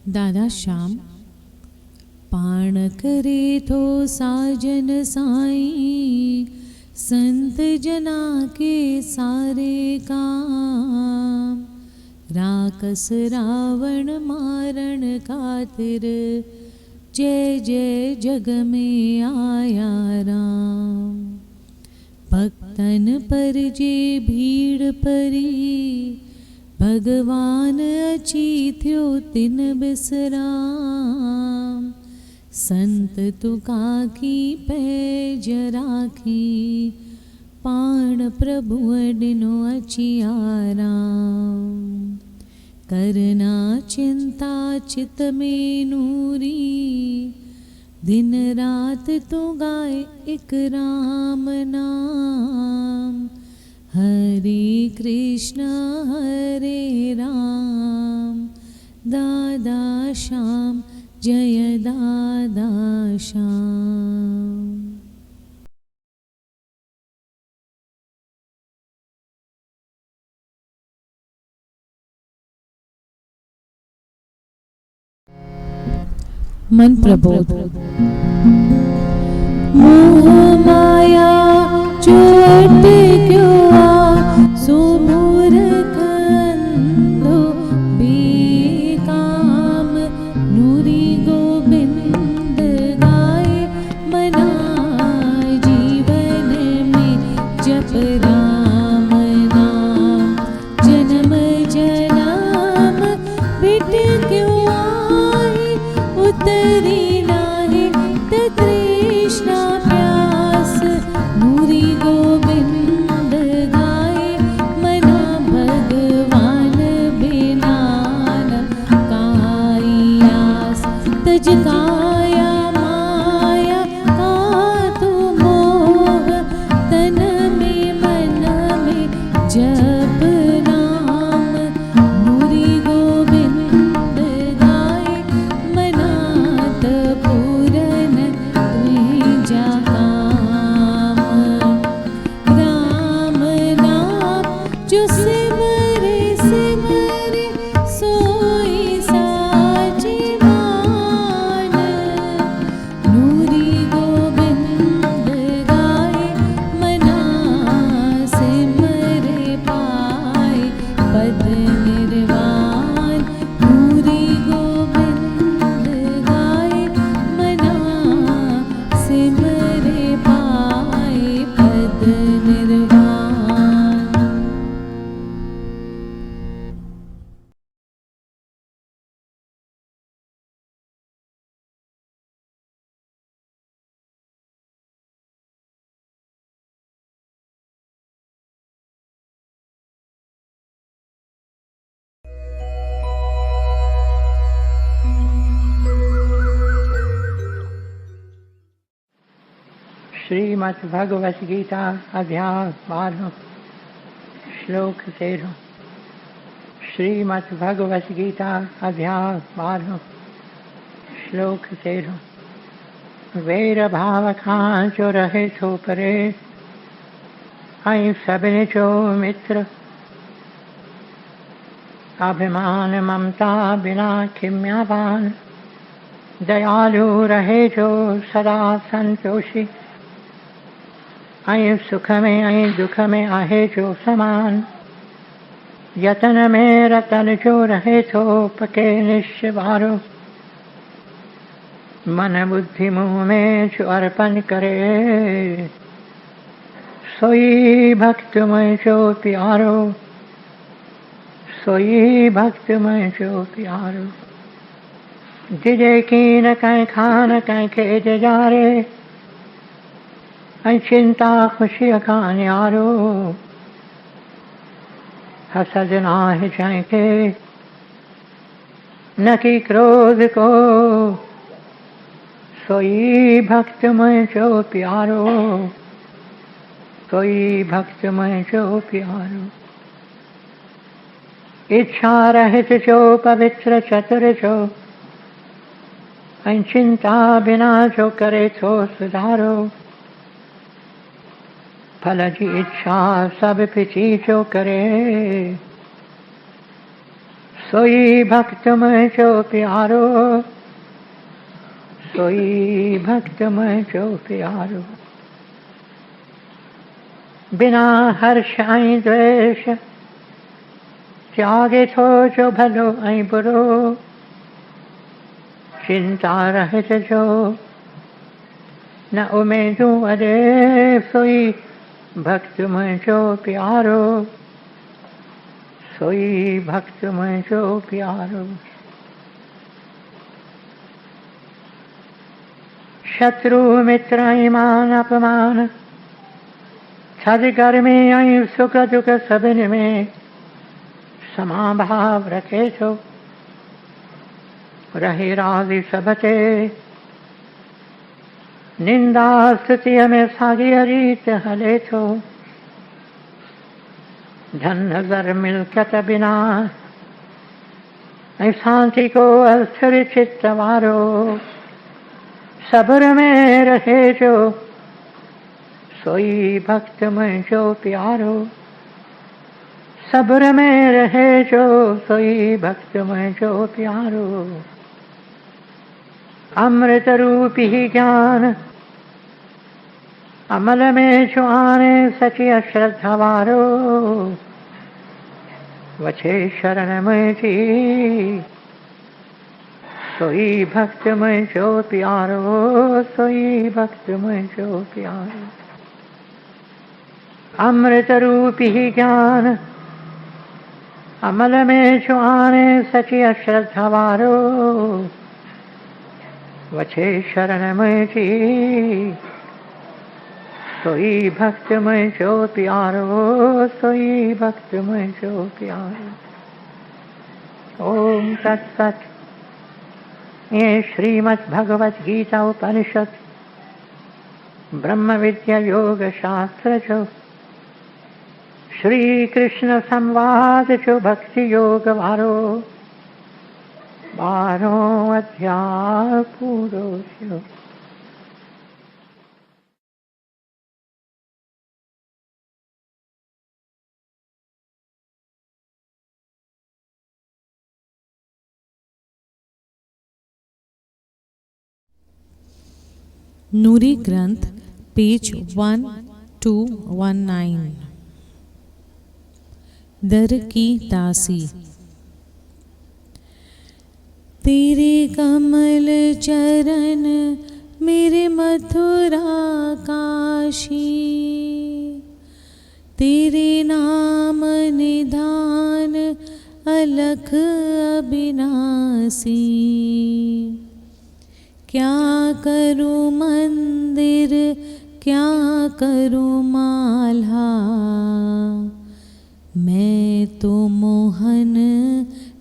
दादा श्याम पाण करे थो साजन साईं, संत जना के सारे काम। राकस रावण मारण खातिर, जय जय जग में आया राम। भक्तन पर जे भीड़ परी, भगवान अची थियो तिन बिसराम। संत तुका की पैज राखी, पाण प्रभु डिनो अची आराम। करना चिंता चित में नूरी, दिन रात तो गाए एक राम नाम। हरे कृष्ण हरे राम, दादा श्याम जय दादा श्याम। मन प्रबोध। मोह माया जो अटक्यो आ, सो मूर्ख अंधो बेकाम। नूरी गोबिंद गाए मना, जीवन में जप राम नाम। जन्म जन्म भटक्यो आए, उतरी नाहि तृष्णा प्यास। नूरी गोबिंद गाए मना, भगवान बिना न काई आस। तज काया माया का तू मोह, तन में मन में जप नाम। नूरी गोबिंद गाए मना, पूरन त्रिजा काम। राम नाम जो सिमरे सिमरे, सोई साचे मान। नूरी गोबिंद गाए मना, सिमरे पाए पद निर्वाण। नूरी गोबिंद गाए मना, सिमरे पाए पद निर्वाण। श्रीमद् भगवत गीता अध्याय 12 श्लोक 13। श्रीमद् भगवत गीता अध्याय 12 श्लोक 13। वैर भाव खां जो रहे थो परे, ऐं सभिनी जो मित्र। अभिमान ममता बिना खिम्यावान, दयालु रहे जो सदा संतोषी। ऐं सुख में ऐं दुख में आहे जो समान, यतन में रतन जो रहे थो पके निश्चय वारो। मन बुद्धि मुँह में जो अर्पण करे, सोई भक्त में जो प्यारो। सोई भक्त में जो प्यारो। जिजे की न कहीं खान कहीं खेज जारे, ऐं चिंता खुशी का न्यारो। हसद नाहि जंहिंखे न की क्रोध को, सोई भक्त मुंहिंजो प्यारो। सोई भक्त मुंहिंजो प्यारो। इच्छा रहित जो पवित्र चतुर जो, ऐं चिंता बिना जो करे थो सुधारो। फल जी इच्छा सब पिछी जो करे, सोई भक्त में जो प्यारो, सोई भक्त में जो प्यारो। बिना हर्ष आई द्वेष त्यागे थो जो भलो आई बुरो। चिंता रहित जो न उमेदू अरे, सोई भक्त में जो प्यारो, सोई भक्त में जो प्यारो। शत्रु मित्र ईमान अपमान, छद गर्मी आई सुख दुख सबिन में समाभाव रखे छो। रहे राजी सबते निंदा स्तुति में सागी रीत हले छो। धन नजर मिलकत बिना शांति को अस्थिर चित्त वारो। सब्र में रहे जो सोई भक्त में जो प्यारो। सब्र में रहे जो सोई भक्त में जो प्यारो। अमृत रूपी ज्ञान अमल में जो आने सची अश्रद्धा वारो। वछे शरण में जी सोई भक्त में जो प्यारो, सोई भक्त में जो प्यारो। अमृत रूपी ज्ञान अमल में जो आने सची अश्रद्धा वारो। वछे शरण में जी सोई भक्त में जो प्यारो, सोई भक्त में जो प्यारो। ओम तत्सत। ये श्रीमद् भगवत गीता उपनिषद ब्रह्म विद्या योग शास्त्र जो श्री कृष्ण संवाद जो भक्ति योग वारो 12 अध्याय पूरो थियो। नूरी ग्रंथ पेज 1219। दर की दासी। तेरे कमल चरण मेरे मथुरा काशी। तेरे नाम निधान अलख अविनाशी। क्या करूँ मंदिर क्या करूँ माला। मैं तो मोहन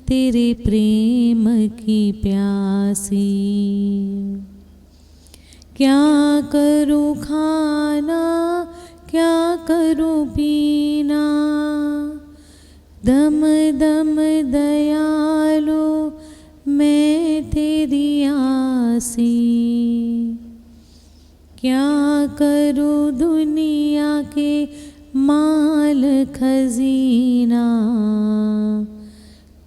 तेरे प्रेम की प्यासी। क्या करूँ खाना क्या करूँ पीना। दम दम दयालु मैं तेरी आसी। क्या करूँ दुनिया के माल खजीना।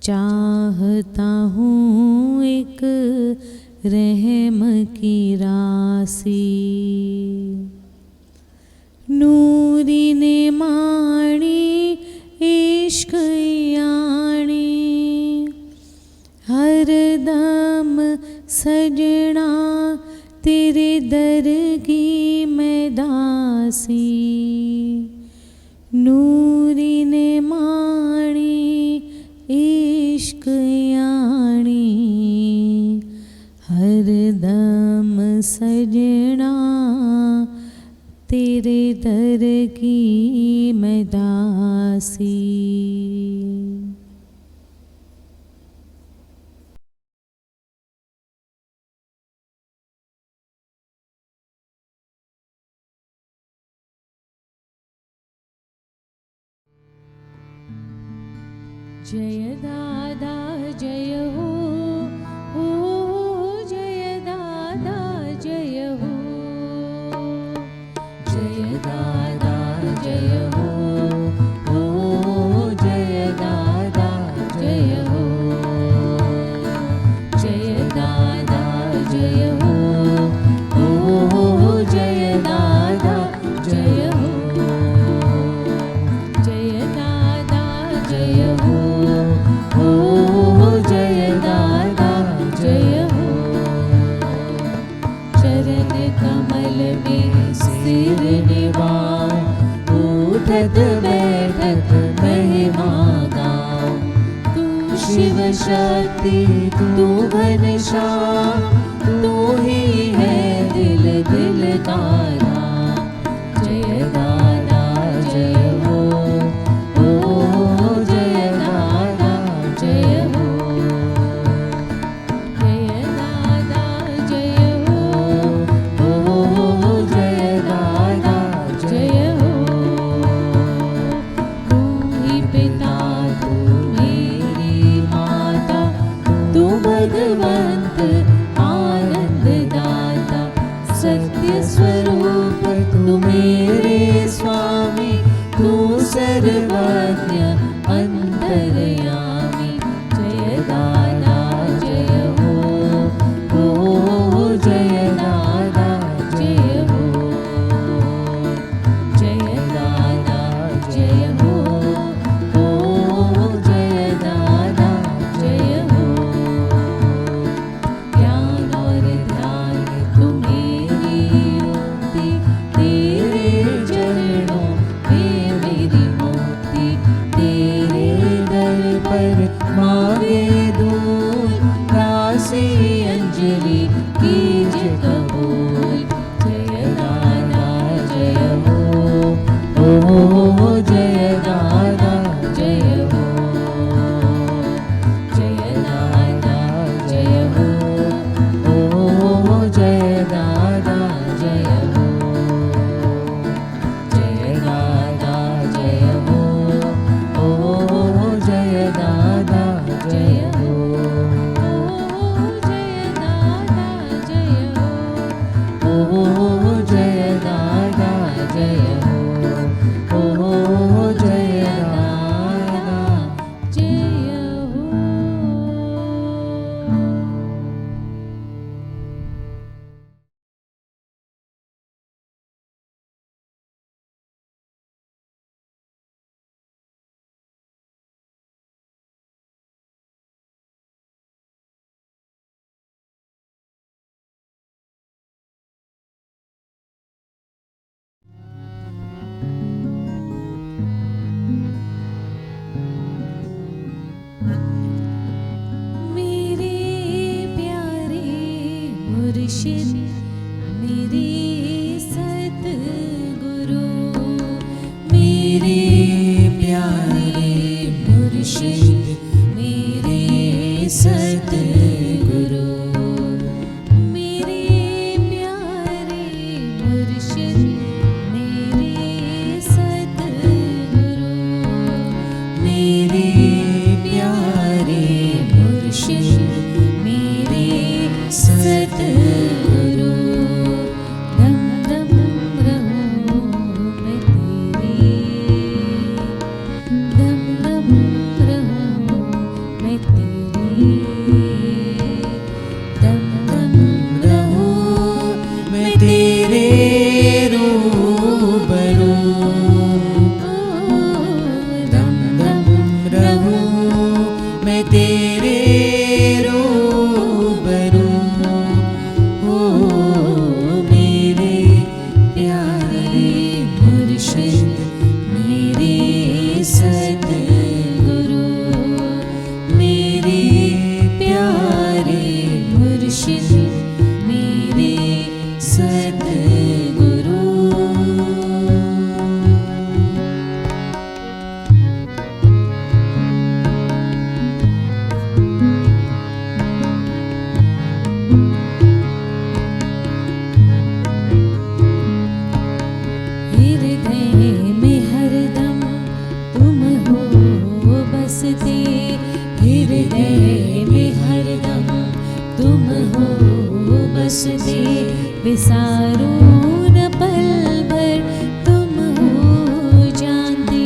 चाहता हूँ एक रहम की राशि। नूरी ने माणी इश्क याणी। हर दम सजना तेरे दर की मैं दासी। नूरी ने माणी इश्क याणी। हर दम सजना तेरे दर की मैं दासी। जय दादा जय हो जय दादा जय हो। जय दादा जय हो जय दादा जय हो। शिव शक्ति तू घनश्याम, तू ही है दिल दिल तारा। जय दादा जय हो, ओ जय दादा जय हो। जय दादा जय हो, ओ जय दादा जय हो। तू ही पिता तू मेरी माता, तू भगवंत आनंद दाता। सत्य स्वरूप तू मेरे स्वामी, तू सर्वज्ञ अंतर्यामी। जय दादा जय हो, ओ जय दादा जय हो। जय दादा जय हो, ओ जय दादा जय हो। ज्ञान और ध्यान तू मेरी मुक्ति, तेरे चरणों में मेरी मुक्ति। तेरे दर पर मांगे दूर, दासी अंजलि कीजिए कबूल। जय दादा जय हो, ओ जय दादा जय हो। जय दादा जय हो, ओ जय दादा जय हो। जय दादा जय हो, ओ जय दादा जय हो। ओ जय दादा जय हो, ओ जय दादा जय हो, ओ जय दादा जय हो। मेरे प्यारे मुर्शिद, मेरे सतगुरु। मेरे प्यारे मुर्शिद, मेरे सतगुरु। मेरे प्यारे मुर्शिद, मेरे सतगुरु। मेरे प्यारे मुर्शिद, मेरे सतगुरु। दम दम रहूं मैं तेरी, दम दम रहूं मैं तेरी। दम दम रहूं मैं तेरे रूबरू। दम दम रहूं मैं तेरे रूबरू। ओ मेरे प्यारे मुर्शिद, मेरे सतगुरु। मेरे प्यारे मुर्शिद, मेरे सतगुरु। हृदय में हरदम तुम हो बसते। हृदय में हरदम तुम हो बसते। विसारो न पल भर तुम हो जानते।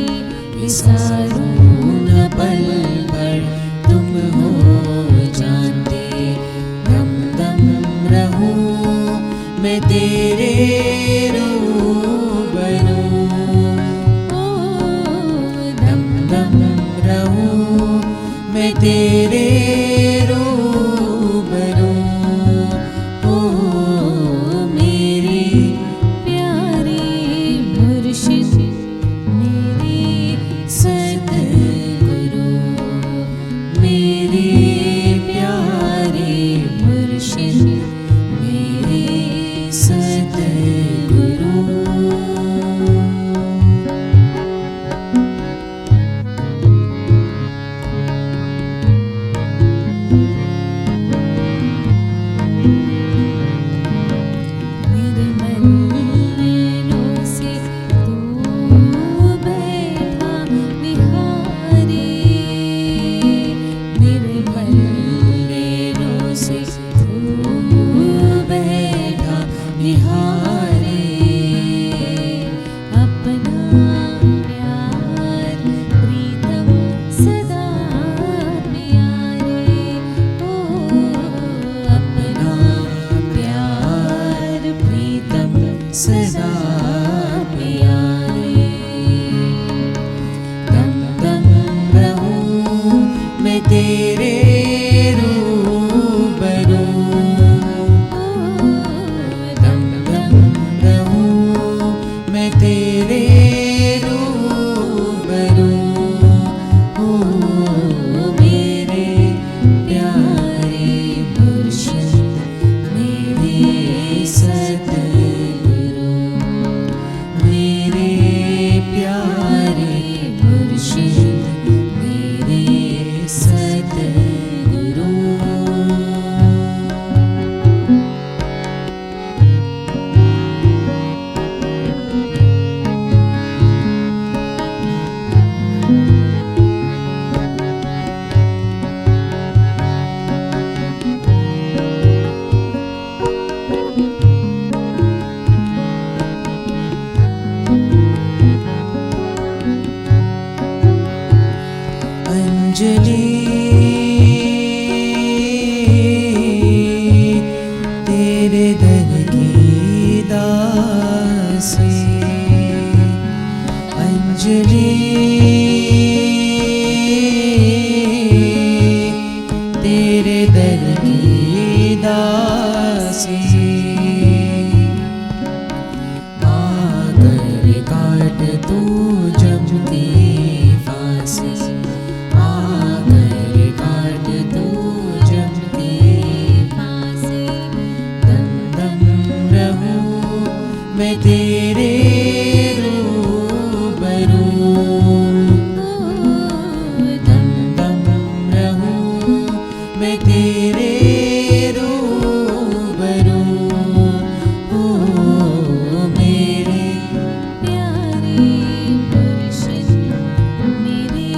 विसारो न पल भर तुम हो जानते। दम दम रहूं मैं तेरे रूबरू। ओ दम दम रहूं मैं तेरे रूबरू। ओ मेरे प्यारे मुर्शिद, मेरे सतगुरु। मेरे तेरे रूबरू दम दम रहूं मैं तेरे रूबरू ओ मेरे प्यारे मुर्शिद मेरे सतगुरु मेरे प्यारे मुर्शिद मेरे सतगुरु। अंजलि तेरे दर की दासी अंजलि तेरे दर की दासी आकर काट तू जमती फांसी आकर काट तू जमती फांसी दम दम रहूं मैं तेरे रूबरू दम दम रहूं मैं तेरे रूबरू ओ मेरे प्यारे मुर्शिद मेरे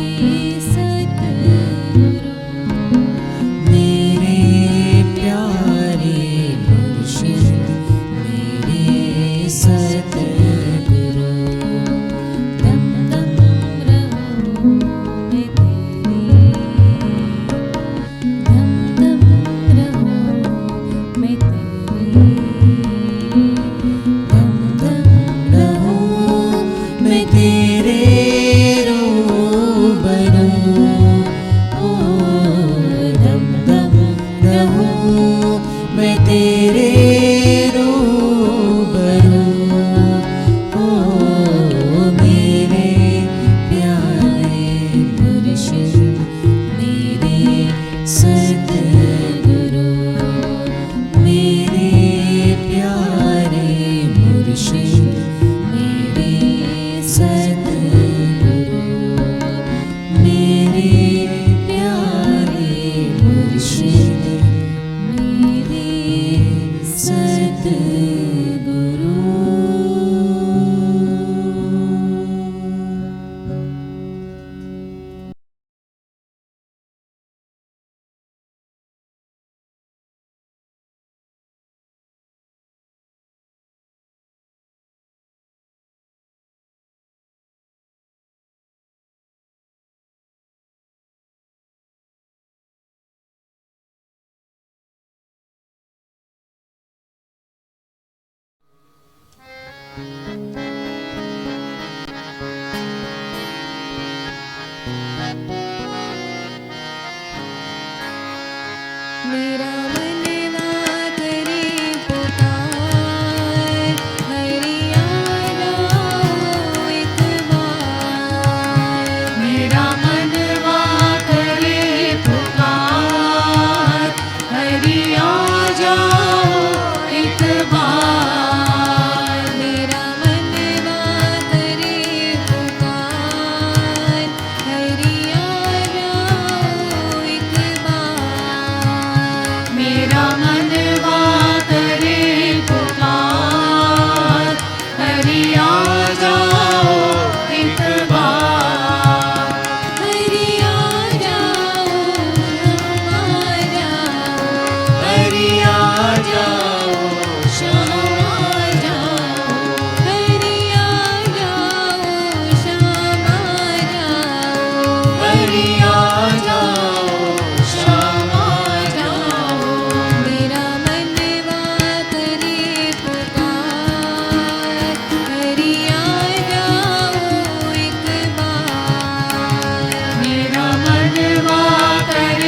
सतगुरु मेरे प्यारे मुर्शिद मेरे सतगुरु दम दम रहूं मैं तेरे दम दम रहूं मैं तेरे दम दम रहूं मैं तेरे रूबरू ओ दम दम रहूं मैं तेरे रूबरू ओ मेरे प्यारे मुर्शिद मेरे सतगुरु मेरे प्यारे मुर्शिद मेरे सतगुरु मेरे प्यारे मुर्शिद मेरे सतगुरु। मेरा मनवा करे पुकार हरिया जाओ एक बार मेरा मनवा करे पुकार हरिया जाओ एक बार मेरा मनवा करे पुकार हरिया जाओ एक बार मेरा मनवा करे पुकार हरिया जाओ एक बार हरिया जाओ नमा जाओ हरिया जाओ श्यामा जाओ हरिया जाओ श्यामा जाओ हरिया जाओ श्यामा जाओ मेरा मनवा करे पुकार हरिया जाओ एक बार मेरा मनवा करे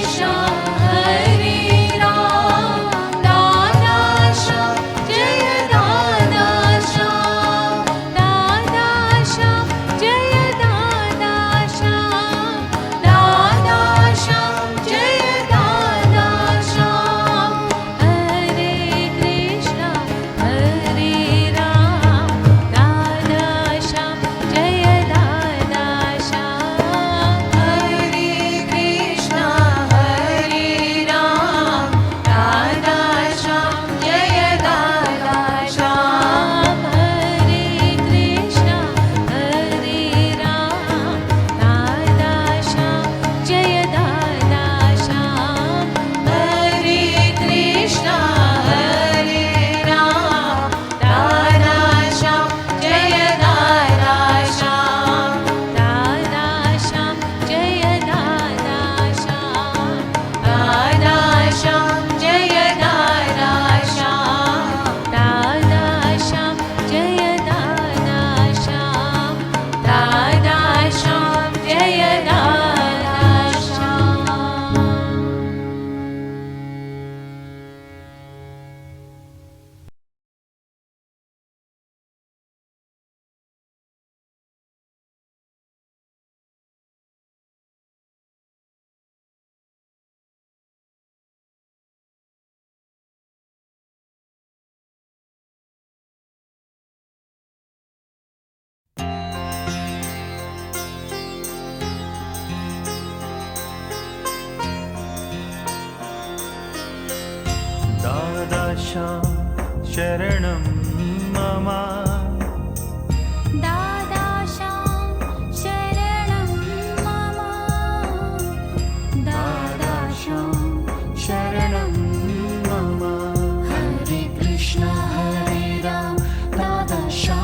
दादाशां शरणं मम दादाशां शरणं मम दादाशां शरणं मम हरे कृष्ण हरे राम दादाशां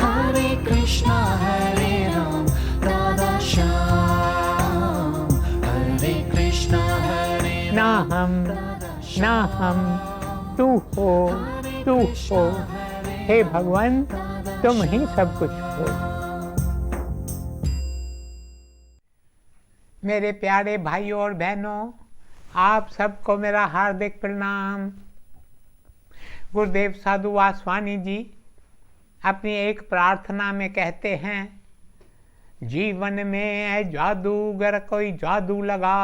हरे कृष्ण हरे राम दादाशां हरे कृष्ण हरे ना हम ना हम, तू हो, तू हो। हे भगवान, तुम ही सब कुछ हो। मेरे प्यारे भाइयों और बहनों, आप सबको मेरा हार्दिक प्रणाम। गुरुदेव साधु वासवानी जी अपनी एक प्रार्थना में कहते हैं, जीवन में है जादूगर कोई जादू लगा,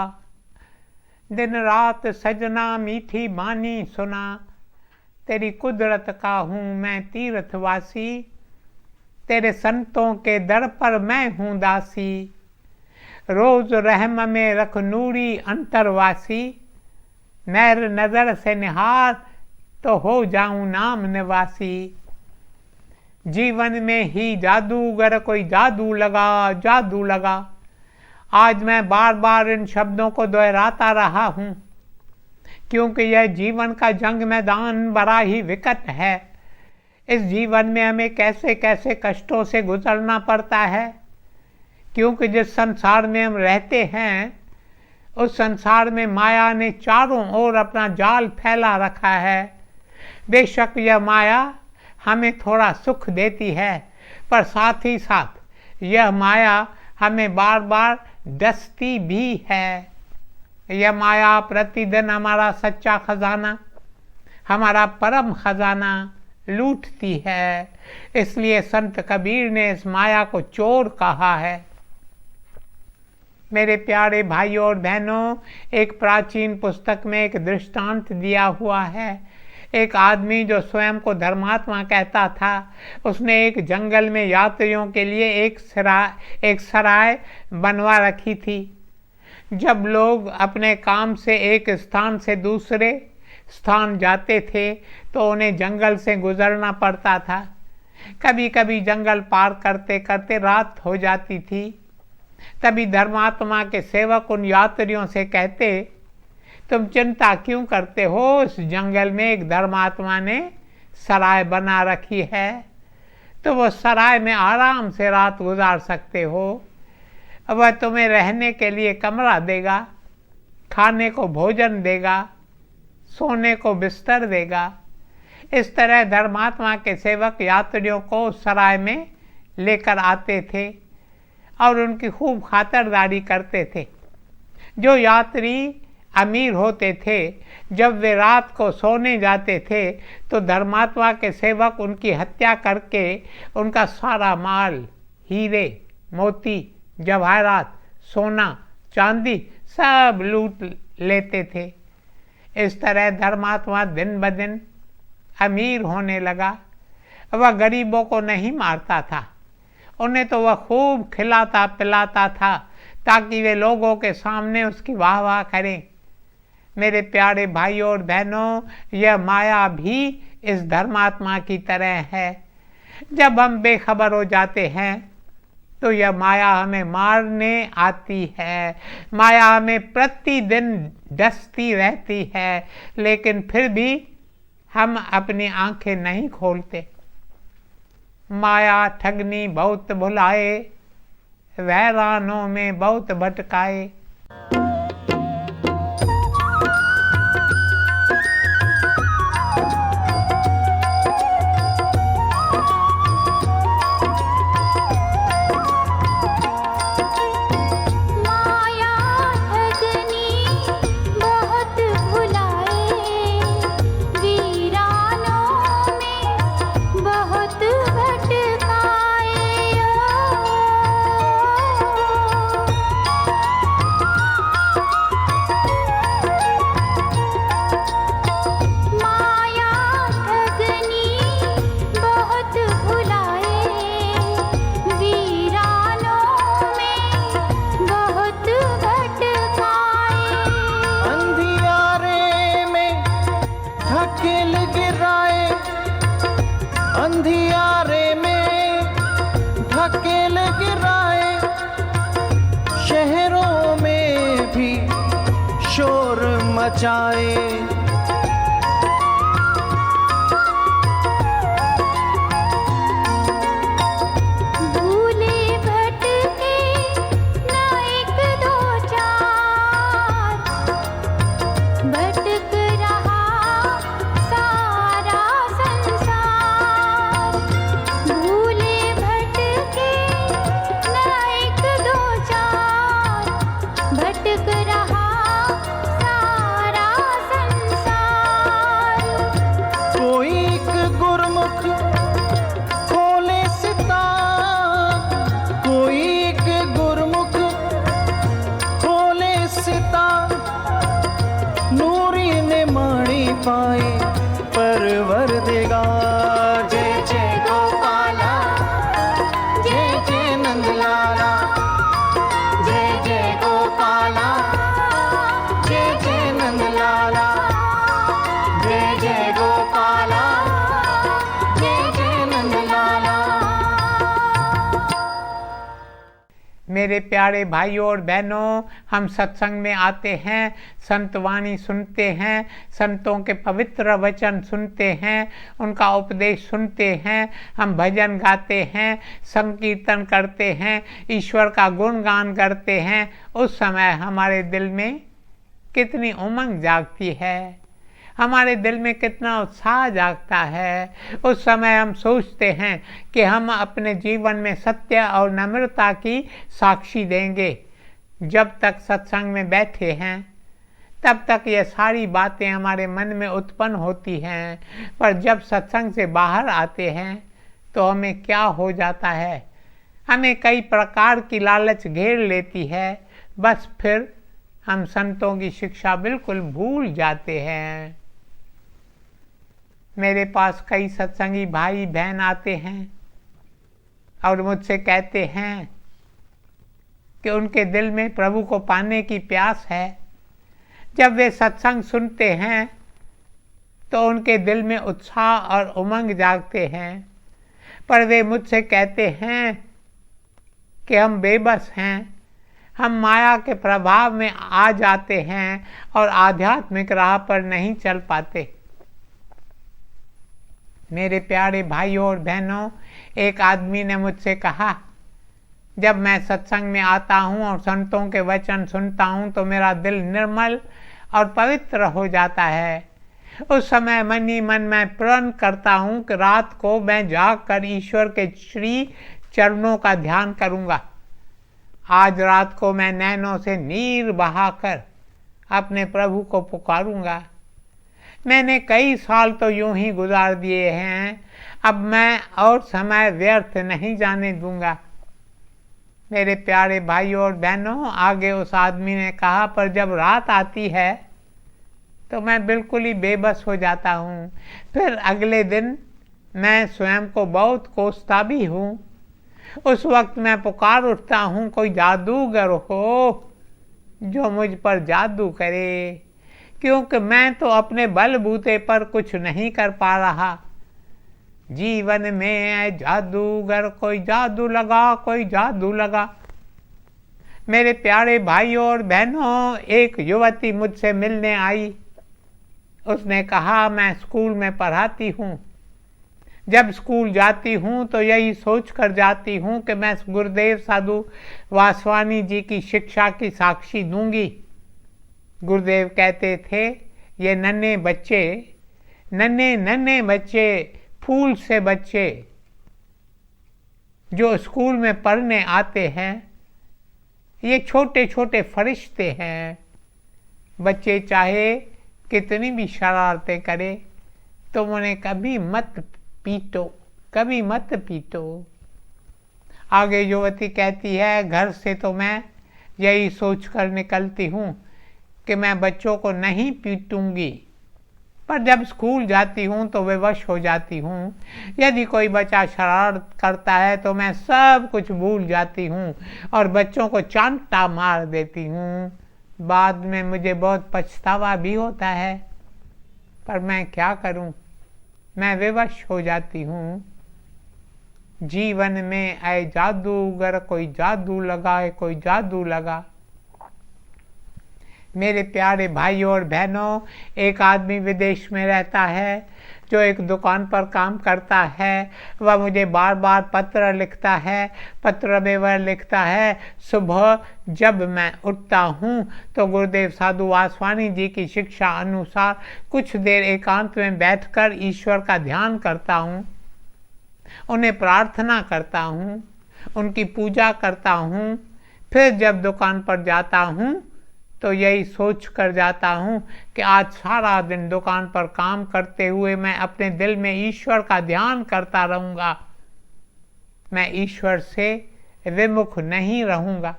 दिन रात सजना मीठी बानी सुना, तेरी कुदरत का हूँ मैं तीर्थवासी, तेरे संतों के दर पर मैं हूँ दासी, रोज रहम में रख नूरी अंतरवासी, मैर नजर से निहार तो हो जाऊं नाम निवासी। जीवन में ही जादूगर कोई जादू लगा, जादू लगा। आज मैं बार बार इन शब्दों को दोहराता रहा हूँ क्योंकि यह जीवन का जंग मैदान बड़ा ही विकट है। इस जीवन में हमें कैसे कैसे कष्टों से गुजरना पड़ता है, क्योंकि जिस संसार में हम रहते हैं उस संसार में माया ने चारों ओर अपना जाल फैला रखा है। बेशक यह माया हमें थोड़ा सुख देती है, पर साथ ही साथ यह माया हमें बार बार डसती भी है। यह माया प्रतिदिन हमारा सच्चा खजाना, हमारा परम खजाना लूटती है। इसलिए संत कबीर ने इस माया को चोर कहा है। मेरे प्यारे भाइयों और बहनों, एक प्राचीन पुस्तक में एक दृष्टांत दिया हुआ है। एक आदमी जो स्वयं को धर्मात्मा कहता था, उसने एक जंगल में यात्रियों के लिए एक सराय बनवा रखी थी। जब लोग अपने काम से एक स्थान से दूसरे स्थान जाते थे तो उन्हें जंगल से गुजरना पड़ता था। कभी कभी जंगल पार करते करते रात हो जाती थी। तभी धर्मात्मा के सेवक उन यात्रियों से कहते, तुम चिंता क्यों करते हो, इस जंगल में एक धर्मात्मा ने सराय बना रखी है, तो वो सराय में आराम से रात गुजार सकते हो। वह तुम्हें रहने के लिए कमरा देगा, खाने को भोजन देगा, सोने को बिस्तर देगा। इस तरह धर्मात्मा के सेवक यात्रियों को सराय में लेकर आते थे और उनकी खूब खातिरदारी करते थे। जो यात्री अमीर होते थे, जब वे रात को सोने जाते थे तो धर्मात्मा के सेवक उनकी हत्या करके उनका सारा माल, हीरे मोती जवाहरात सोना चांदी सब लूट लेते थे। इस तरह धर्मात्मा दिन ब दिन अमीर होने लगा। वह गरीबों को नहीं मारता था, उन्हें तो वह खूब खिलाता पिलाता था ताकि वे लोगों के सामने उसकी वाह वाह करें। मेरे प्यारे भाइयों और बहनों, यह माया भी इस धर्मात्मा की तरह है। जब हम बेखबर हो जाते हैं तो यह माया हमें मारने आती है। माया हमें प्रतिदिन डसती रहती है, लेकिन फिर भी हम अपनी आंखें नहीं खोलते। माया ठगनी बहुत भुलाए, वैरानों में बहुत भटकाए। अंधियारे में ढकेल गिराए, शहरों में भी शोर मचाए। भूले भटके ना एक दो चार, भटक रहा सारा संसार। भूले भटके ना एक दो चार, भटक रहा सारा संसार। कोई एक गुरमुख खोले सितार, कोई एक गुरमुख खोले सितार। नूरी ने माणी पाए परवरदिगार। जय जय गोपाला, जय जय नंदलाला, जय जय गोपाला, जय जय नंदलाला, जय जय गोपाला, जय जय नंदलाला। मेरे प्यारे भाइयों और बहनों, हम सत्संग में आते हैं, संतवाणी सुनते हैं, संतों के पवित्र वचन सुनते हैं, उनका उपदेश सुनते हैं, हम भजन गाते हैं, संकीर्तन करते हैं, ईश्वर का गुणगान करते हैं। उस समय हमारे दिल में कितनी उमंग जागती है, हमारे दिल में कितना उत्साह जागता है। उस समय हम सोचते हैं कि हम अपने जीवन में सत्य और नम्रता की साक्षी देंगे। जब तक सत्संग में बैठे हैं तब तक ये सारी बातें हमारे मन में उत्पन्न होती हैं, पर जब सत्संग से बाहर आते हैं तो हमें क्या हो जाता है, हमें कई प्रकार की लालच घेर लेती है। बस फिर हम संतों की शिक्षा बिल्कुल भूल जाते हैं। मेरे पास कई सत्संगी भाई बहन आते हैं और मुझसे कहते हैं कि उनके दिल में प्रभु को पाने की प्यास है। जब वे सत्संग सुनते हैं तो उनके दिल में उत्साह और उमंग जागते हैं, पर वे मुझसे कहते हैं कि हम बेबस हैं, हम माया के प्रभाव में आ जाते हैं और आध्यात्मिक राह पर नहीं चल पाते। मेरे प्यारे भाइयों और बहनों, एक आदमी ने मुझसे कहा, जब मैं सत्संग में आता हूँ और संतों के वचन सुनता हूँ तो मेरा दिल निर्मल और पवित्र हो जाता है। उस समय मन ही मन मैं प्रण करता हूँ कि रात को मैं जागकर ईश्वर के श्री चरणों का ध्यान करूँगा। आज रात को मैं नैनों से नीर बहाकर अपने प्रभु को पुकारूंगा। मैंने कई साल तो यूं ही गुजार दिए हैं, अब मैं और समय व्यर्थ नहीं जाने दूंगा। मेरे प्यारे भाइयों और बहनों, आगे उस आदमी ने कहा, पर जब रात आती है तो मैं बिल्कुल ही बेबस हो जाता हूँ। फिर अगले दिन मैं स्वयं को बहुत कोसता भी हूँ। उस वक्त मैं पुकार उठता हूँ, कोई जादूगर हो जो मुझ पर जादू करे, क्योंकि मैं तो अपने बलबूते पर कुछ नहीं कर पा रहा। जीवन में है जादूगर, कोई जादू लगा, कोई जादू लगा। मेरे प्यारे भाइयों और बहनों, एक युवती मुझसे मिलने आई। उसने कहा, मैं स्कूल में पढ़ाती हूँ। जब स्कूल जाती हूँ तो यही सोच कर जाती हूँ कि मैं गुरुदेव साधु वासवानी जी की शिक्षा की साक्षी दूंगी। गुरुदेव कहते थे, ये नन्हे बच्चे फूल से बच्चे जो स्कूल में पढ़ने आते हैं, ये छोटे छोटे फरिश्ते हैं। बच्चे चाहे कितनी भी शरारतें करें, तुम उन्हें कभी मत पीटो। आगे युवती कहती है, घर से तो मैं यही सोच कर निकलती हूँ कि मैं बच्चों को नहीं पीटूंगी, पर जब स्कूल जाती हूँ तो विवश हो जाती हूँ। यदि कोई बच्चा शरारत करता है तो मैं सब कुछ भूल जाती हूँ और बच्चों को चांटा मार देती हूँ। बाद में मुझे बहुत पछतावा भी होता है, पर मैं क्या करूँ, मैं विवश हो जाती हूँ। जीवन में ऐ जादूगर कोई जादू लगाए, कोई जादू लगा। मेरे प्यारे भाइयों और बहनों, एक आदमी विदेश में रहता है जो एक दुकान पर काम करता है। वह मुझे बार बार पत्र लिखता है। पत्र में वह लिखता है, सुबह जब मैं उठता हूँ तो गुरुदेव साधु वासवानी जी की शिक्षा अनुसार कुछ देर एकांत में बैठकर ईश्वर का ध्यान करता हूँ, उन्हें प्रार्थना करता हूँ, उनकी पूजा करता हूँ। फिर जब दुकान पर जाता हूँ तो यही सोच कर जाता हूँ कि आज सारा दिन दुकान पर काम करते हुए मैं अपने दिल में ईश्वर का ध्यान करता रहूँगा, मैं ईश्वर से विमुख नहीं रहूँगा।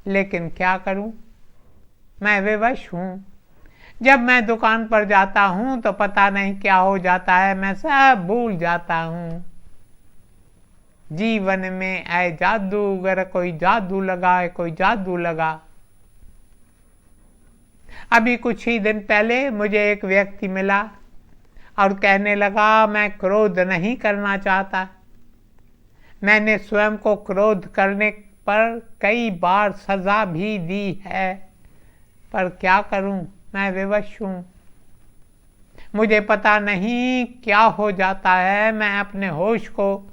लेकिन क्या करूँ, मैं विवश हूँ। जब मैं दुकान पर जाता हूँ तो पता नहीं क्या हो जाता है, मैं सब भूल जाता हूँ। जीवन में ऐ जादूगर कोई जादू लगाए, कोई जादू लगा। अभी कुछ ही दिन पहले मुझे एक व्यक्ति मिला और कहने लगा, मैं क्रोध नहीं करना चाहता। मैंने स्वयं को क्रोध करने पर कई बार सज़ा भी दी है, पर क्या करूं, मैं विवश हूं। मुझे पता नहीं क्या हो जाता है, मैं अपने होश को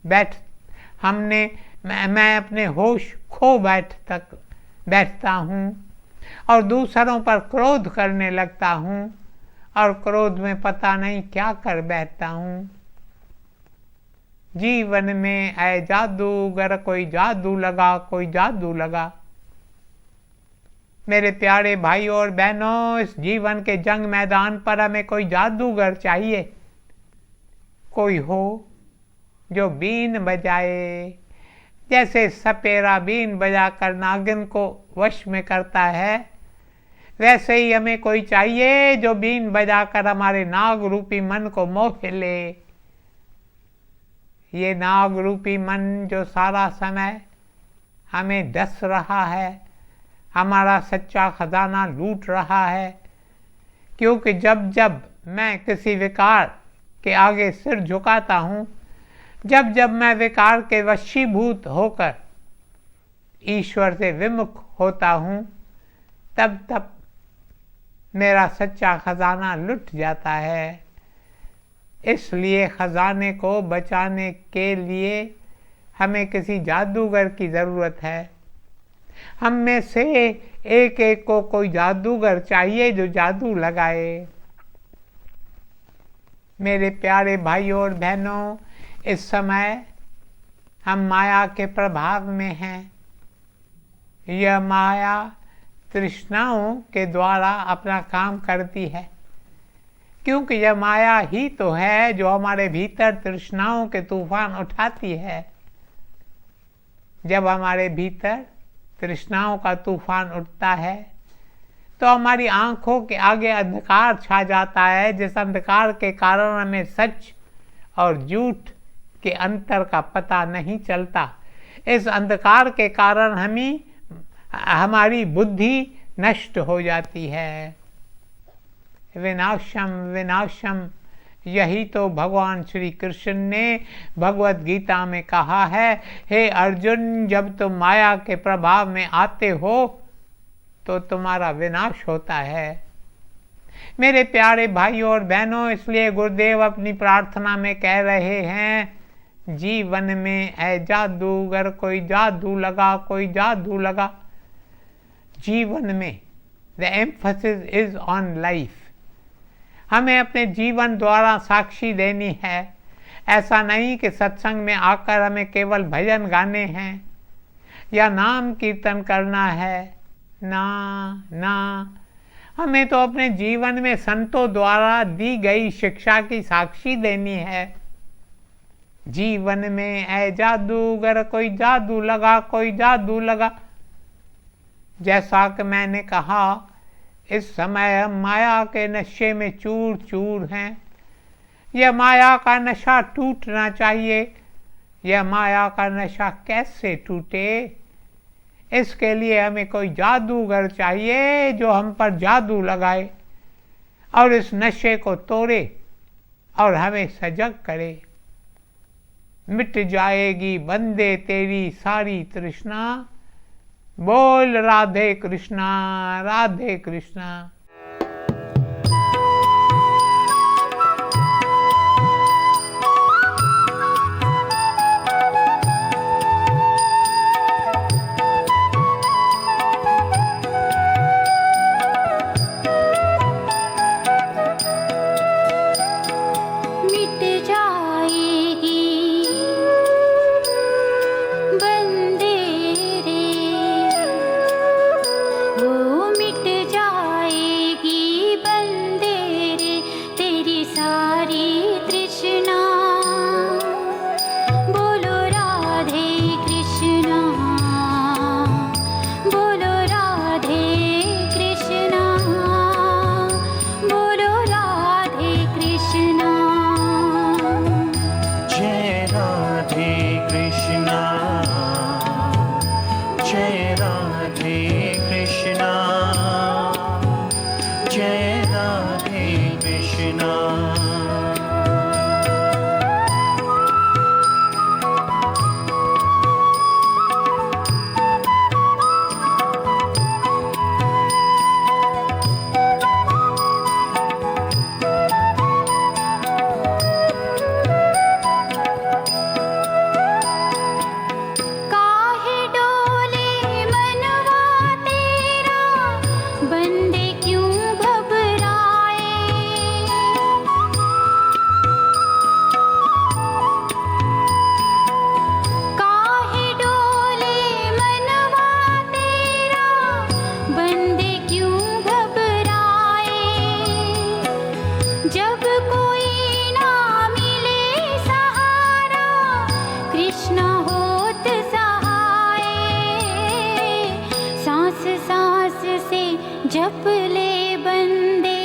मैं अपने होश खो बैठता हूँ और दूसरों पर क्रोध करने लगता हूँ और क्रोध में पता नहीं क्या कर बैठता हूँ। जीवन में ऐ जादूगर कोई जादू लगा, कोई जादू लगा। मेरे प्यारे भाइयों और बहनों, इस जीवन के जंग मैदान पर हमें कोई जादूगर चाहिए, कोई हो जो बीन बजाए। जैसे सपेरा बीन बजाकर नागिन को वश में करता है, वैसे ही हमें कोई चाहिए जो बीन बजाकर हमारे नाग रूपी मन को मोह ले। ये नाग रूपी मन जो सारा समय हमें डस रहा है, हमारा सच्चा खजाना लूट रहा है। क्योंकि जब जब मैं किसी विकार के आगे सिर झुकाता हूँ, जब जब मैं विकार के वशीभूत होकर ईश्वर से विमुख होता हूँ, तब तब मेरा सच्चा खजाना लुट जाता है। इसलिए खजाने को बचाने के लिए हमें किसी जादूगर की ज़रूरत है। हम में से एक एक को कोई जादूगर चाहिए जो जादू लगाए। मेरे प्यारे भाइयों और बहनों, इस समय हम माया के प्रभाव में हैं। यह माया तृष्णाओं के द्वारा अपना काम करती है, क्योंकि यह माया ही तो है जो हमारे भीतर तृष्णाओं के तूफान उठाती है। जब हमारे भीतर तृष्णाओं का तूफान उठता है तो हमारी आंखों के आगे अंधकार छा जाता है, जिस अंधकार के कारण हमें सच और झूठ के अंतर का पता नहीं चलता। इस अंधकार के कारण हमारी बुद्धि नष्ट हो जाती है। विनाशम विनाशम, यही तो भगवान श्री कृष्ण ने भगवत गीता में कहा है। हे अर्जुन, जब तुम माया के प्रभाव में आते हो तो तुम्हारा विनाश होता है। मेरे प्यारे भाइयों और बहनों, इसलिए गुरुदेव अपनी प्रार्थना में कह रहे हैं, जीवन में ऐ जादूगर कोई जादू लगा, कोई जादू लगा। जीवन में the emphasis is on life. हमें अपने जीवन द्वारा साक्षी देनी है। ऐसा नहीं कि सत्संग में आकर हमें केवल भजन गाने हैं या नाम कीर्तन करना है। ना, हमें तो अपने जीवन में संतों द्वारा दी गई शिक्षा की साक्षी देनी है। जीवन में ऐ जादूगर कोई जादू लगा, कोई जादू लगा। जैसा कि मैंने कहा, इस समय हम माया के नशे में चूर चूर हैं। यह माया का नशा टूटना चाहिए। यह माया का नशा कैसे टूटे? इसके लिए हमें कोई जादूगर चाहिए जो हम पर जादू लगाए और इस नशे को तोड़े और हमें सजग करे। मिट जाएगी बंदे तेरी सारी तृष्णा। बोल राधे कृष्णा राधे कृष्णा। मिट जाएगी बंदे रे, वो मिट जाएगी बंदे रे तेरी सारी तृष्णा। बोलो राधे कृष्णा, बोलो राधे कृष्णा, बोलो राधे कृष्णा। जय राधे कृष्णा, जय राधे कृष्णा, जय राधे कृष्णा। काहे डोले मनवा तेरा, बंदे क्यों घबराए। काहे डोले मनवा तेरा, बंदे क्यों घबराए। जब कोई ना मिले सहारा, कृष्ण होत सहाय। सांस सांस से जप ले बंदे,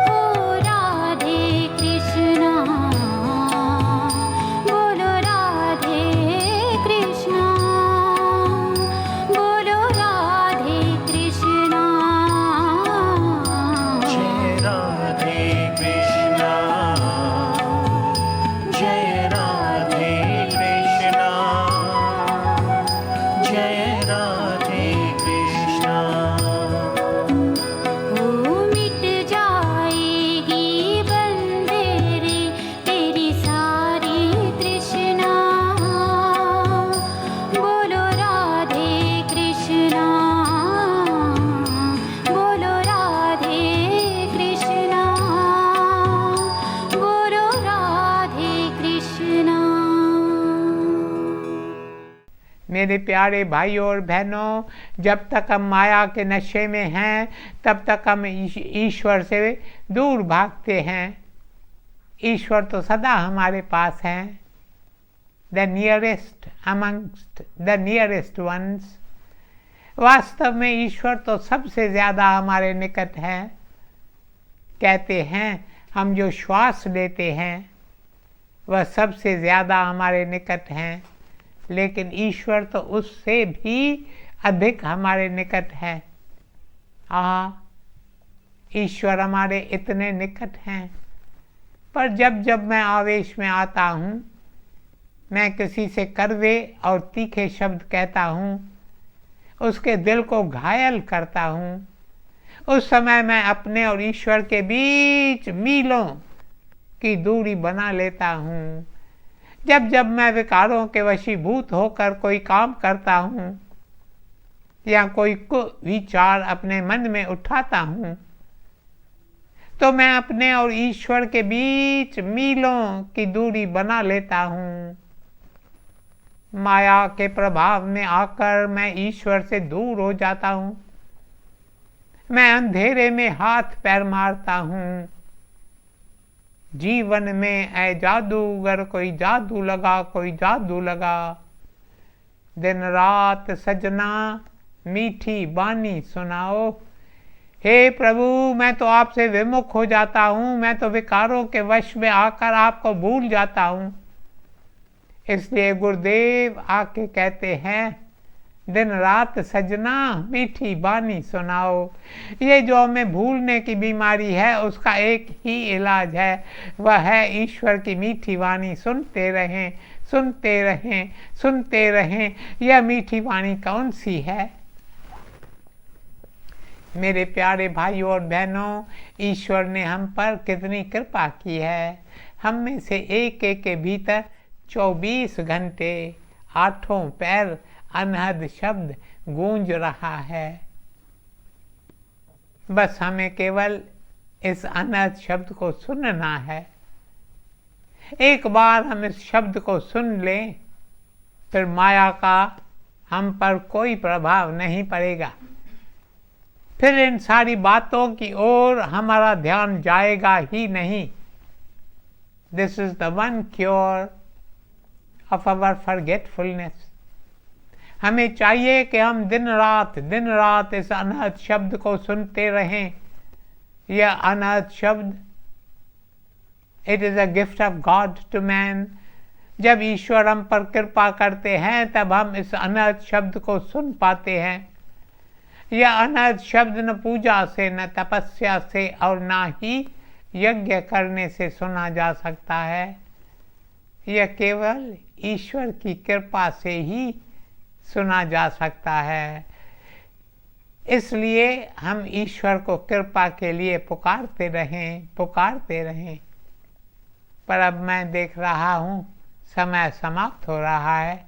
हो राधे कृष्णा। बोलो राधे कृष्णा, बोलो राधे कृष्णा। जय राधे कृष्णा, जय राधे कृष्णा, जय राधे कृष्णा। वो मिट जाएगी बंदे रे तेरी सारी तृष्णा। बोलो राधे कृष्णा, बोलो राधे कृष्णा, बोलो राधे कृष्णा। मेरे प्यारे भाइयों और बहनों, जब तक हम माया के नशे में हैं तब तक हम ईश्वर से दूर भागते हैं। ईश्वर तो सदा हमारे पास हैं, the nearest amongst the nearest ones. वास्तव में ईश्वर तो सबसे ज़्यादा हमारे निकट है। कहते हैं हम जो श्वास लेते हैं वह सबसे ज़्यादा हमारे निकट हैं, लेकिन ईश्वर तो उससे भी अधिक हमारे निकट है। ईश्वर हमारे इतने निकट हैं, पर जब जब मैं आवेश में आता हूँ, मैं किसी से कड़वे और तीखे शब्द कहता हूँ, उसके दिल को घायल करता हूँ, उस समय मैं अपने और ईश्वर के बीच मीलों की दूरी बना लेता हूँ। जब जब मैं विकारों के वशीभूत होकर कोई काम करता हूँ या कोई विचार अपने मन में उठाता हूँ, तो मैं अपने और ईश्वर के बीच मीलों की दूरी बना लेता हूँ। माया के प्रभाव में आकर मैं ईश्वर से दूर हो जाता हूँ। मैं अंधेरे में हाथ पैर मारता हूँ। जीवन में ऐ जादूगर कोई जादू लगा, कोई जादू लगा। दिन रात सजना मीठी बानी सुनाओ। हे प्रभु, मैं तो आपसे विमुख हो जाता हूँ, मैं तो विकारों के वश में आकर आपको भूल जाता हूँ। इसलिए गुरुदेव आके कहते हैं, दिन रात सजना मीठी बानी सुनाओ। ये जो हमें भूलने की बीमारी है उसका एक ही इलाज है, वह है ईश्वर की मीठी वाणी सुनते रहें, सुनते रहें, सुनते रहें। यह मीठी वाणी कौन सी है? मेरे प्यारे भाइयों और बहनों, ईश्वर ने हम पर कितनी कृपा की है। हम में से एक एक के भीतर 24 घंटे आठों पैर अनहद शब्द गूंज रहा है। बस हमें केवल इस अनहद शब्द को सुनना है। एक बार हम इस शब्द को सुन लें, फिर माया का हम पर कोई प्रभाव नहीं पड़ेगा। फिर इन सारी बातों की ओर हमारा ध्यान जाएगा ही नहीं। This is the one cure of our forgetfulness. हमें चाहिए कि हम दिन रात इस अनहद शब्द को सुनते रहें। यह अनहद शब्द, it is a gift of God to man. जब ईश्वर हम पर कृपा करते हैं तब हम इस अनहद शब्द को सुन पाते हैं। यह अनहद शब्द न पूजा से, न तपस्या से और ना ही यज्ञ करने से सुना जा सकता है। यह केवल ईश्वर की कृपा से ही सुना जा सकता है। इसलिए हम ईश्वर को कृपा के लिए पुकारते रहें। पर अब मैं देख रहा हूँ समय समाप्त हो रहा है,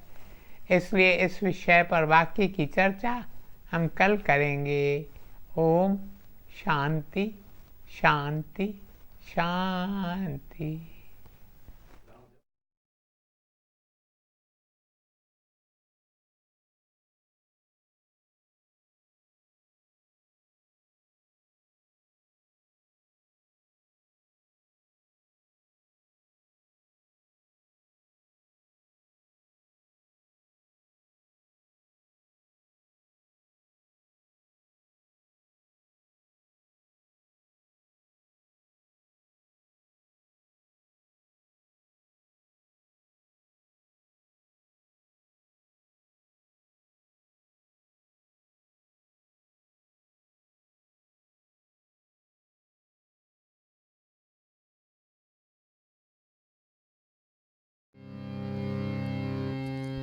इसलिए इस विषय पर बाकी की चर्चा हम कल करेंगे। ओम शांति शांति शांति।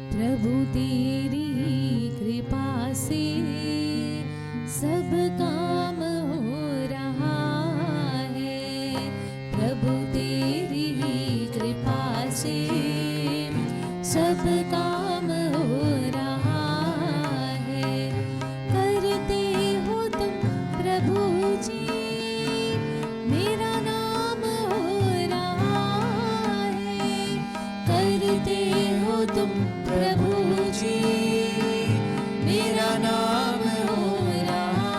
प्रभु तेरी कृपा से सब काम हो रहा है। प्रभु तेरी कृपा से सब काम हो रहा है। करते हो तुम प्रभु जी, मेरा नाम हो रहा है। करते हो तुम प्रभु जी, मेरा नाम हो रहा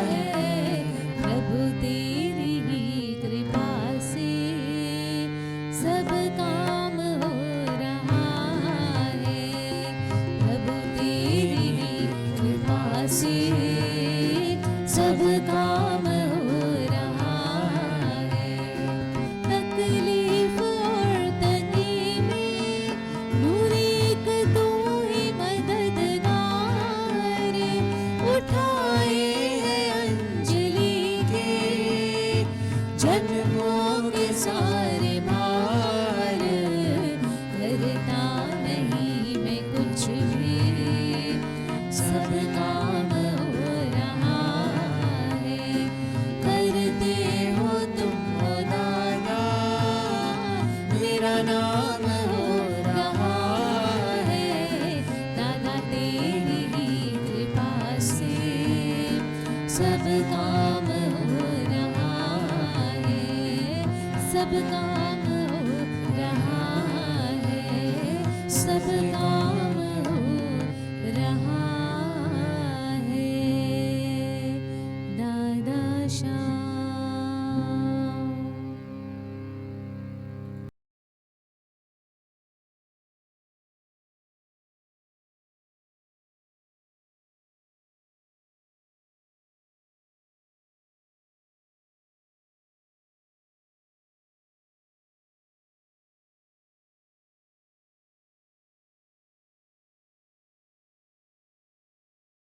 है। प्रभु तेरी ही कृपा से सब काम हो रहा है। प्रभु तेरी ही कृपा से सब काम हो रहा है। तकलीफ और तंगी में नूर एक तू ही मददगार। उठाए हैं अंजलि के जन्मों के सारे भार। करता नहीं मैं कुछ भी, सब काम हो रहा है। करते हो तुम हो दादा, मेरा नाम हो रहा है। दादा तेरी ही कृपा से सब काम हो रहा है। सब काम